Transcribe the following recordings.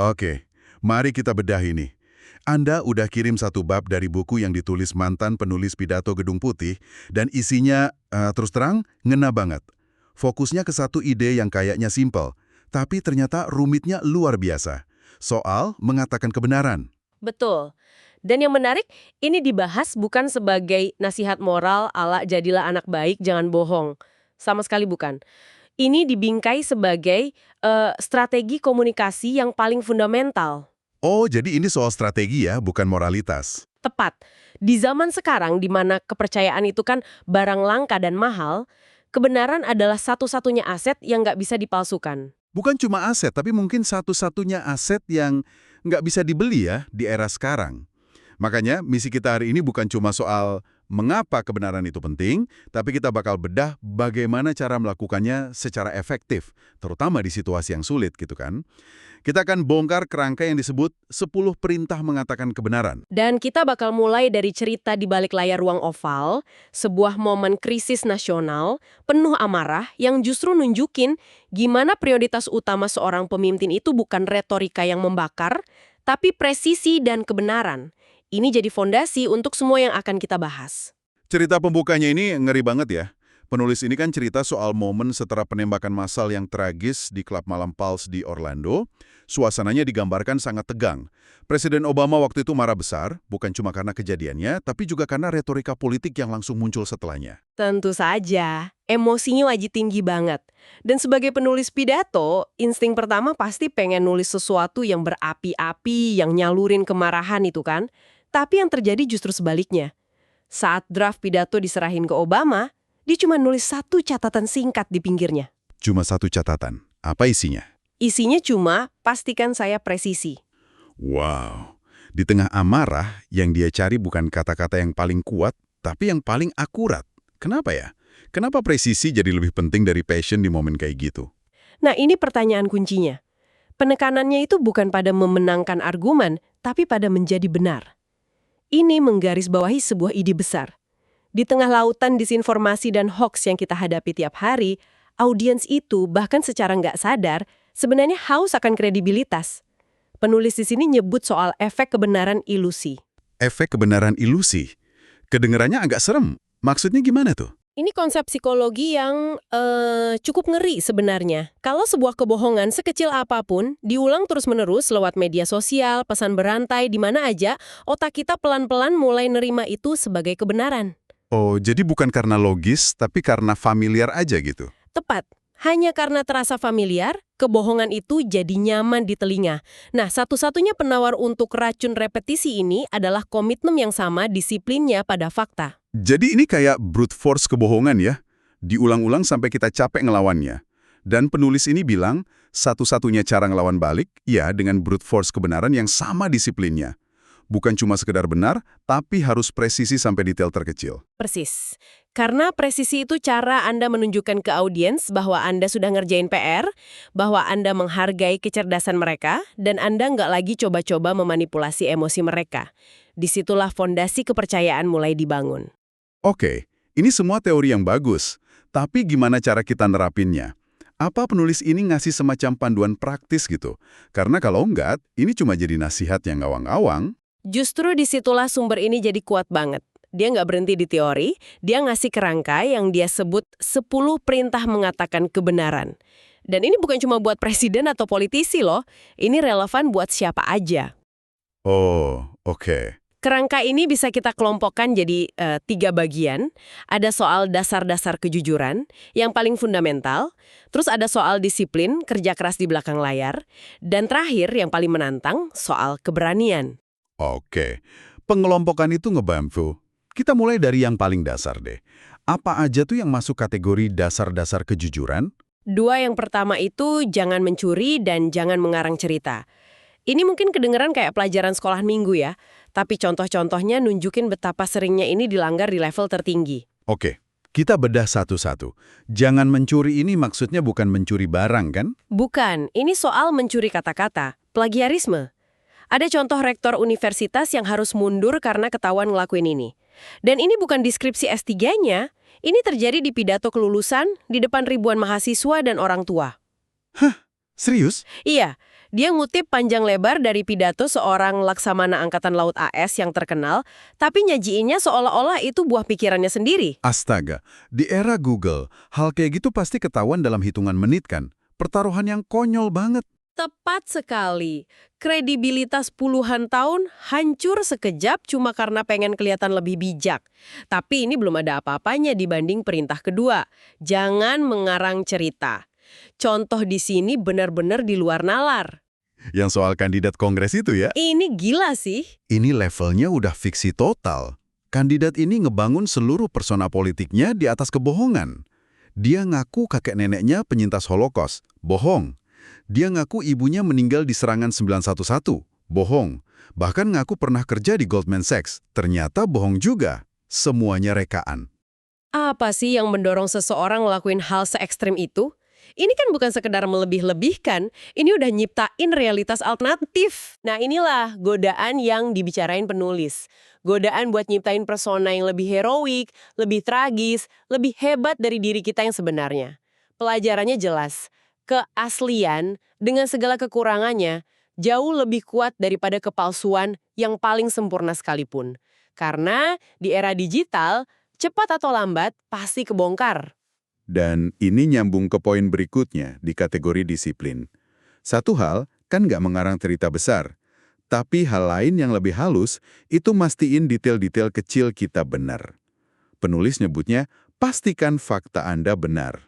Oke, mari kita bedah ini. Anda udah kirim satu bab dari buku yang ditulis mantan penulis pidato Gedung Putih, dan isinya, terus terang, ngena banget. Fokusnya ke satu ide yang kayaknya simpel, tapi ternyata rumitnya luar biasa. Soal mengatakan kebenaran. Betul. Dan yang menarik, ini dibahas bukan sebagai nasihat moral ala jadilah anak baik, jangan bohong. Sama sekali bukan. Ini dibingkai sebagai strategi komunikasi yang paling fundamental. Oh, jadi ini soal strategi ya, bukan moralitas. Tepat. Di zaman sekarang, di mana kepercayaan itu kan barang langka dan mahal, kebenaran adalah satu-satunya aset yang nggak bisa dipalsukan. Bukan cuma aset, tapi mungkin satu-satunya aset yang nggak bisa dibeli ya di era sekarang. Makanya misi kita hari ini bukan cuma soal mengapa kebenaran itu penting, tapi kita bakal bedah bagaimana cara melakukannya secara efektif, terutama di situasi yang sulit gitu kan. Kita akan bongkar kerangka yang disebut 10 perintah mengatakan kebenaran. Dan kita bakal mulai dari cerita di balik layar ruang oval, sebuah momen krisis nasional, penuh amarah yang justru nunjukin gimana prioritas utama seorang pemimpin itu bukan retorika yang membakar, tapi presisi dan kebenaran. Ini jadi fondasi untuk semua yang akan kita bahas. Cerita pembukanya ini ngeri banget ya. Penulis ini kan cerita soal momen setelah penembakan massal yang tragis di klub malam Pulse di Orlando. Suasananya digambarkan sangat tegang. Presiden Obama waktu itu marah besar, bukan cuma karena kejadiannya, tapi juga karena retorika politik yang langsung muncul setelahnya. Tentu saja, emosinya wajib tinggi banget. Dan sebagai penulis pidato, insting pertama pasti pengen nulis sesuatu yang berapi-api, yang nyalurin kemarahan itu kan. Tapi yang terjadi justru sebaliknya. Saat draft pidato diserahin ke Obama, dia cuma nulis satu catatan singkat di pinggirnya. Cuma satu catatan. Apa isinya? Isinya cuma, pastikan saya presisi. Wow. Di tengah amarah, yang dia cari bukan kata-kata yang paling kuat, tapi yang paling akurat. Kenapa ya? Kenapa presisi jadi lebih penting dari passion di momen kayak gitu? Nah, ini pertanyaan kuncinya. Penekanannya itu bukan pada memenangkan argumen, tapi pada menjadi benar. Ini menggarisbawahi sebuah ide besar. Di tengah lautan disinformasi dan hoaks yang kita hadapi tiap hari, audiens itu bahkan secara nggak sadar sebenarnya haus akan kredibilitas. Penulis di sini nyebut soal efek kebenaran ilusi. Efek kebenaran ilusi? Kedengerannya agak serem. Maksudnya gimana tuh? Ini konsep psikologi yang cukup ngeri sebenarnya. Kalau sebuah kebohongan sekecil apapun diulang terus-menerus lewat media sosial, pesan berantai, di mana aja, otak kita pelan-pelan mulai nerima itu sebagai kebenaran. Oh, jadi bukan karena logis, tapi karena familiar aja gitu? Tepat. Hanya karena terasa familiar, kebohongan itu jadi nyaman di telinga. Nah, satu-satunya penawar untuk racun repetisi ini adalah komitmen yang sama disiplinnya pada fakta. Jadi ini kayak brute force kebohongan ya? Diulang-ulang sampai kita capek ngelawannya. Dan penulis ini bilang, satu-satunya cara ngelawan balik, ya dengan brute force kebenaran yang sama disiplinnya. Bukan cuma sekedar benar, tapi harus presisi sampai detail terkecil. Persis. Karena presisi itu cara Anda menunjukkan ke audiens bahwa Anda sudah ngerjain PR, bahwa Anda menghargai kecerdasan mereka, dan Anda nggak lagi coba-coba memanipulasi emosi mereka. Disitulah fondasi kepercayaan mulai dibangun. Oke, ini semua teori yang bagus. Tapi gimana cara kita nerapinnya? Apa penulis ini ngasih semacam panduan praktis gitu? Karena kalau enggak, ini cuma jadi nasihat yang ngawang-ngawang. Justru disitulah sumber ini jadi kuat banget. Dia nggak berhenti di teori, dia ngasih kerangka yang dia sebut 10 perintah mengatakan kebenaran. Dan ini bukan cuma buat presiden atau politisi loh, ini relevan buat siapa aja. Oh, oke. Kerangka ini bisa kita kelompokkan jadi 3 bagian. Ada soal dasar-dasar kejujuran, yang paling fundamental. Terus ada soal disiplin, kerja keras di belakang layar. Dan terakhir, yang paling menantang, soal keberanian. Oke, pengelompokan itu ngebantu. Kita mulai dari yang paling dasar deh. Apa aja tuh yang masuk kategori dasar-dasar kejujuran? 2 yang pertama itu jangan mencuri dan jangan mengarang cerita. Ini mungkin kedengeran kayak pelajaran sekolah minggu ya, tapi contoh-contohnya nunjukin betapa seringnya ini dilanggar di level tertinggi. Oke, kita bedah satu-satu. Jangan mencuri ini maksudnya bukan mencuri barang kan? Bukan, ini soal mencuri kata-kata, plagiarisme. Ada contoh rektor universitas yang harus mundur karena ketahuan ngelakuin ini. Dan ini bukan deskripsi S3-nya, ini terjadi di pidato kelulusan di depan ribuan mahasiswa dan orang tua. Hah? Serius? Iya, Dia ngutip panjang lebar dari pidato seorang Laksamana Angkatan Laut AS yang terkenal, tapi nyajiinnya seolah-olah itu buah pikirannya sendiri. Astaga, di era Google, hal kayak gitu pasti ketahuan dalam hitungan menit kan? Pertaruhan yang konyol banget. Tepat sekali. Kredibilitas puluhan tahun hancur sekejap cuma karena pengen kelihatan lebih bijak. Tapi ini belum ada apa-apanya dibanding perintah kedua. Jangan mengarang cerita. Contoh di sini benar-benar di luar nalar. Yang soal kandidat kongres itu ya? Ini gila sih. Ini levelnya udah fiksi total. Kandidat ini ngebangun seluruh persona politiknya di atas kebohongan. Dia ngaku kakek neneknya penyintas Holocaust. Bohong. Dia ngaku ibunya meninggal di serangan 911. Bohong. Bahkan ngaku pernah kerja di Goldman Sachs. Ternyata bohong juga. Semuanya rekaan. Apa sih yang mendorong seseorang ngelakuin hal se-ekstrem itu? Ini kan bukan sekedar melebih-lebihkan, ini udah nyiptain realitas alternatif. Nah inilah godaan yang dibicarain penulis. Godaan buat nyiptain persona yang lebih heroik, lebih tragis, lebih hebat dari diri kita yang sebenarnya. Pelajarannya jelas, keaslian dengan segala kekurangannya jauh lebih kuat daripada kepalsuan yang paling sempurna sekalipun. Karena di era digital, cepat atau lambat pasti kebongkar. Dan ini nyambung ke poin berikutnya di kategori disiplin. Satu hal kan nggak mengarang cerita besar, tapi hal lain yang lebih halus itu mastiin detail-detail kecil kita benar. Penulis nyebutnya, pastikan fakta Anda benar.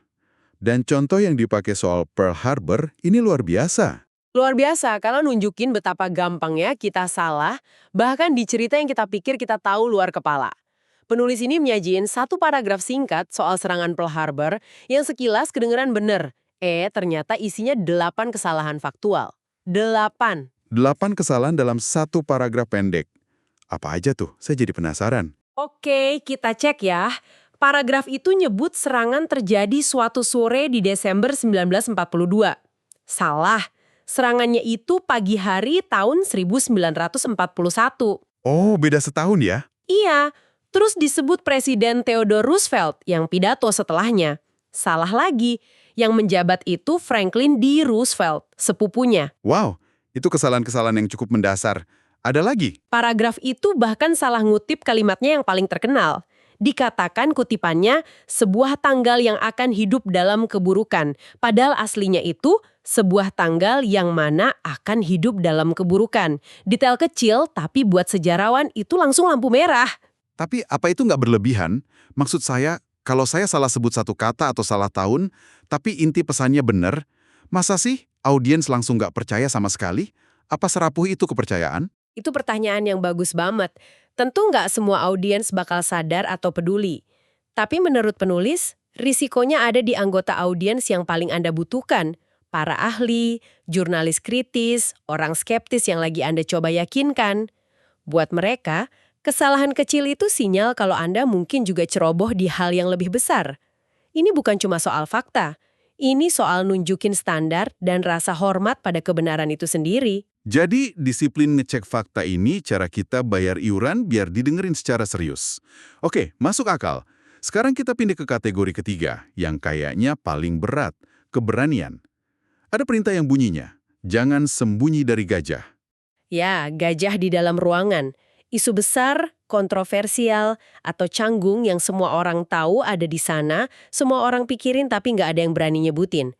Dan contoh yang dipakai soal Pearl Harbor ini luar biasa. Luar biasa, karena nunjukin betapa gampangnya kita salah, bahkan di cerita yang kita pikir kita tahu luar kepala. Penulis ini menyajiin satu paragraf singkat soal serangan Pearl Harbor yang sekilas kedengeran bener. Ternyata isinya 8 kesalahan faktual. 8. 8 kesalahan dalam satu paragraf pendek. Apa aja tuh? Saya jadi penasaran. Oke, kita cek ya. Paragraf itu nyebut serangan terjadi suatu sore di Desember 1942. Salah. Serangannya itu pagi hari tahun 1941. Oh, beda setahun ya? Iya. Terus disebut Presiden Theodore Roosevelt yang pidato setelahnya. Salah lagi, yang menjabat itu Franklin D. Roosevelt, sepupunya. Wow, itu kesalahan-kesalahan yang cukup mendasar. Ada lagi? Paragraf itu bahkan salah ngutip kalimatnya yang paling terkenal. Dikatakan kutipannya sebuah tanggal yang akan hidup dalam keburukan. Padahal aslinya itu sebuah tanggal yang mana akan hidup dalam keburukan. Detail kecil, tapi buat sejarawan itu langsung lampu merah. Tapi apa itu nggak berlebihan? Maksud saya, kalau saya salah sebut satu kata atau salah tahun, tapi inti pesannya benar, masa sih audiens langsung nggak percaya sama sekali? Apa serapuh itu kepercayaan? Itu pertanyaan yang bagus banget. Tentu nggak semua audiens bakal sadar atau peduli. Tapi menurut penulis, risikonya ada di anggota audiens yang paling Anda butuhkan. Para ahli, jurnalis kritis, orang skeptis yang lagi Anda coba yakinkan. Buat mereka, kesalahan kecil itu sinyal kalau Anda mungkin juga ceroboh di hal yang lebih besar. Ini bukan cuma soal fakta. Ini soal nunjukin standar dan rasa hormat pada kebenaran itu sendiri. Jadi, disiplin ngecek fakta ini cara kita bayar iuran biar didengerin secara serius. Oke, masuk akal. Sekarang kita pindah ke kategori ketiga, yang kayaknya paling berat, keberanian. Ada perintah yang bunyinya, jangan sembunyi dari gajah. Ya, gajah di dalam ruangan. Isu besar, kontroversial, atau canggung yang semua orang tahu ada di sana, semua orang pikirin tapi nggak ada yang berani nyebutin.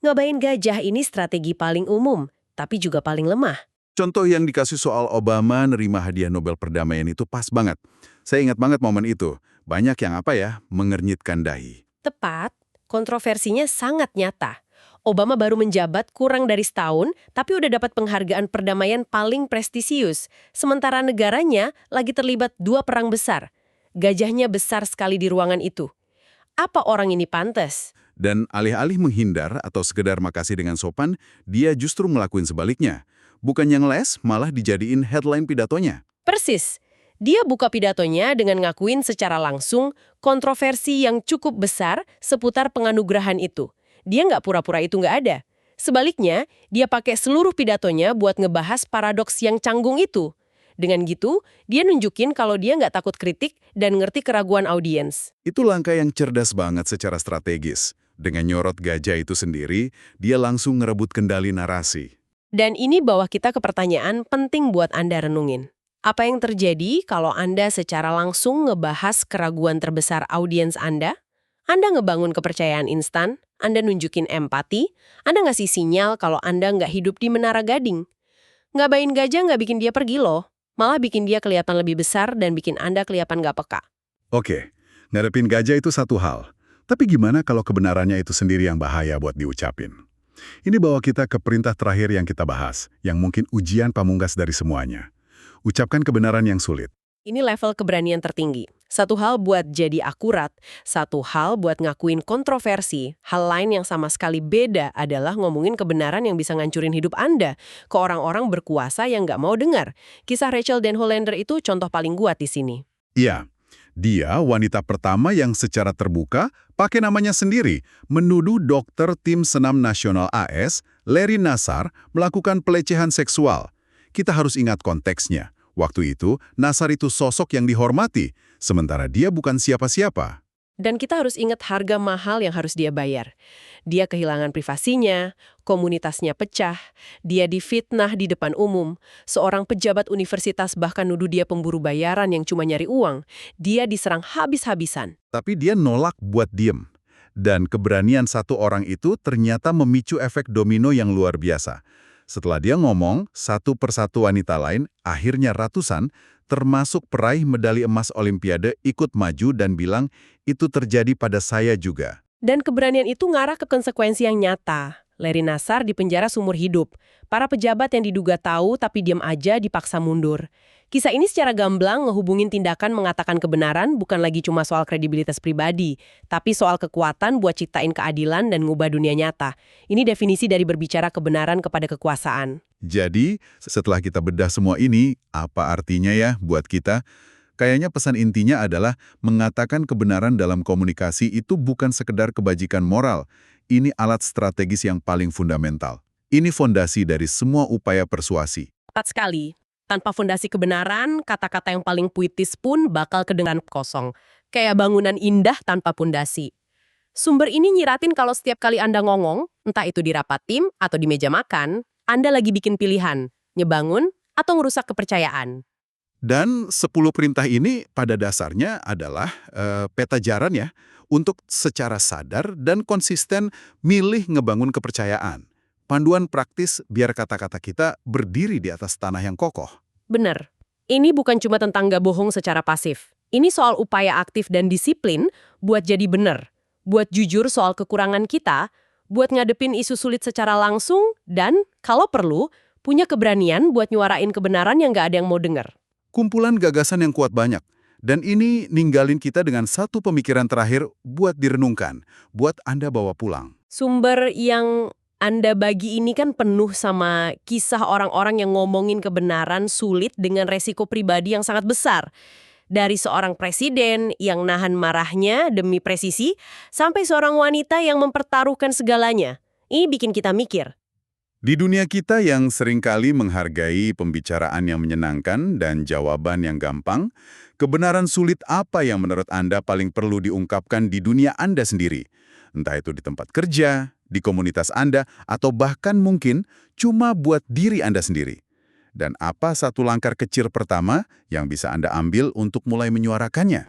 Ngabain gajah ini strategi paling umum, tapi juga paling lemah. Contoh yang dikasih soal Obama nerima hadiah Nobel Perdamaian itu pas banget. Saya ingat banget momen itu. Banyak yang mengernyitkan dahi. Tepat, kontroversinya sangat nyata. Obama baru menjabat kurang dari setahun, tapi udah dapat penghargaan perdamaian paling prestisius. Sementara negaranya lagi terlibat 2 perang besar. Gajahnya besar sekali di ruangan itu. Apa orang ini pantas? Dan alih-alih menghindar atau sekedar makasih dengan sopan, dia justru ngelakuin sebaliknya. Bukan yang les, malah dijadiin headline pidatonya. Persis. Dia buka pidatonya dengan ngakuin secara langsung kontroversi yang cukup besar seputar penganugerahan itu. Dia nggak pura-pura itu nggak ada. Sebaliknya, dia pakai seluruh pidatonya buat ngebahas paradoks yang canggung itu. Dengan gitu, dia nunjukin kalau dia nggak takut kritik dan ngerti keraguan audiens. Itu langkah yang cerdas banget secara strategis. Dengan nyorot gajah itu sendiri, dia langsung ngerebut kendali narasi. Dan ini bawa kita ke pertanyaan penting buat Anda renungin. Apa yang terjadi kalau Anda secara langsung ngebahas keraguan terbesar audiens Anda? Anda ngebangun kepercayaan instan, Anda nunjukin empati, Anda ngasih sinyal kalau Anda nggak hidup di menara gading. Ngabain gajah nggak bikin dia pergi loh, malah bikin dia kelihatan lebih besar dan bikin Anda kelihatan nggak peka. Oke, ngadepin gajah itu satu hal. Tapi gimana kalau kebenarannya itu sendiri yang bahaya buat diucapin? Ini bawa kita ke perintah terakhir yang kita bahas, yang mungkin ujian pamungkas dari semuanya. Ucapkan kebenaran yang sulit. Ini level keberanian tertinggi. Satu hal buat jadi akurat, satu hal buat ngakuin kontroversi. Hal lain yang sama sekali beda adalah ngomongin kebenaran yang bisa ngancurin hidup Anda ke orang-orang berkuasa yang nggak mau dengar. Kisah Rachel Den Hollander itu contoh paling kuat di sini. Iya, dia wanita pertama yang secara terbuka pakai namanya sendiri menuduh dokter tim senam nasional AS, Larry Nassar, melakukan pelecehan seksual. Kita harus ingat konteksnya. Waktu itu, Nassar itu sosok yang dihormati, sementara dia bukan siapa-siapa. Dan kita harus ingat harga mahal yang harus dia bayar. Dia kehilangan privasinya, komunitasnya pecah, dia difitnah di depan umum, seorang pejabat universitas bahkan nuduh dia pemburu bayaran yang cuma nyari uang. Dia diserang habis-habisan. Tapi dia nolak buat diem. Dan keberanian satu orang itu ternyata memicu efek domino yang luar biasa. Setelah dia ngomong, satu persatu wanita lain, akhirnya ratusan, termasuk peraih medali emas Olimpiade ikut maju dan bilang, itu terjadi pada saya juga. Dan keberanian itu ngarah ke konsekuensi yang nyata. Larry Nassar dipenjara seumur hidup. Para pejabat yang diduga tahu tapi diam aja dipaksa mundur. Kisah ini secara gamblang ngehubungin tindakan mengatakan kebenaran bukan lagi cuma soal kredibilitas pribadi, tapi soal kekuatan buat ciptain keadilan dan ngubah dunia nyata. Ini definisi dari berbicara kebenaran kepada kekuasaan. Jadi, setelah kita bedah semua ini, apa artinya ya buat kita? Kayaknya pesan intinya adalah mengatakan kebenaran dalam komunikasi itu bukan sekedar kebajikan moral. Ini alat strategis yang paling fundamental. Ini fondasi dari semua upaya persuasi. Tepat sekali. Tanpa fondasi kebenaran, kata-kata yang paling puitis pun bakal kedengaran kosong. Kayak bangunan indah tanpa fondasi. Sumber ini nyiratin kalau setiap kali Anda ngomong, entah itu di rapat tim atau di meja makan, Anda lagi bikin pilihan, nyebangun atau ngerusak kepercayaan. Dan 10 perintah ini pada dasarnya adalah peta jalan ya, untuk secara sadar dan konsisten milih ngebangun kepercayaan. Panduan praktis biar kata-kata kita berdiri di atas tanah yang kokoh. Bener. Ini bukan cuma tentang gak bohong secara pasif. Ini soal upaya aktif dan disiplin buat jadi bener. Buat jujur soal kekurangan kita, buat ngadepin isu sulit secara langsung, dan, kalau perlu, punya keberanian buat nyuarain kebenaran yang gak ada yang mau denger. Kumpulan gagasan yang kuat banyak. Dan ini ninggalin kita dengan satu pemikiran terakhir buat direnungkan, buat Anda bawa pulang. Sumber yang Anda bagi ini kan penuh sama kisah orang-orang yang ngomongin kebenaran sulit dengan resiko pribadi yang sangat besar. Dari seorang presiden yang nahan marahnya demi presisi, sampai seorang wanita yang mempertaruhkan segalanya. Ini bikin kita mikir. Di dunia kita yang seringkali menghargai pembicaraan yang menyenangkan dan jawaban yang gampang, kebenaran sulit apa yang menurut Anda paling perlu diungkapkan di dunia Anda sendiri? Entah itu di tempat kerja, di komunitas Anda, atau bahkan mungkin cuma buat diri Anda sendiri. Dan apa satu langkah kecil pertama yang bisa Anda ambil untuk mulai menyuarakannya?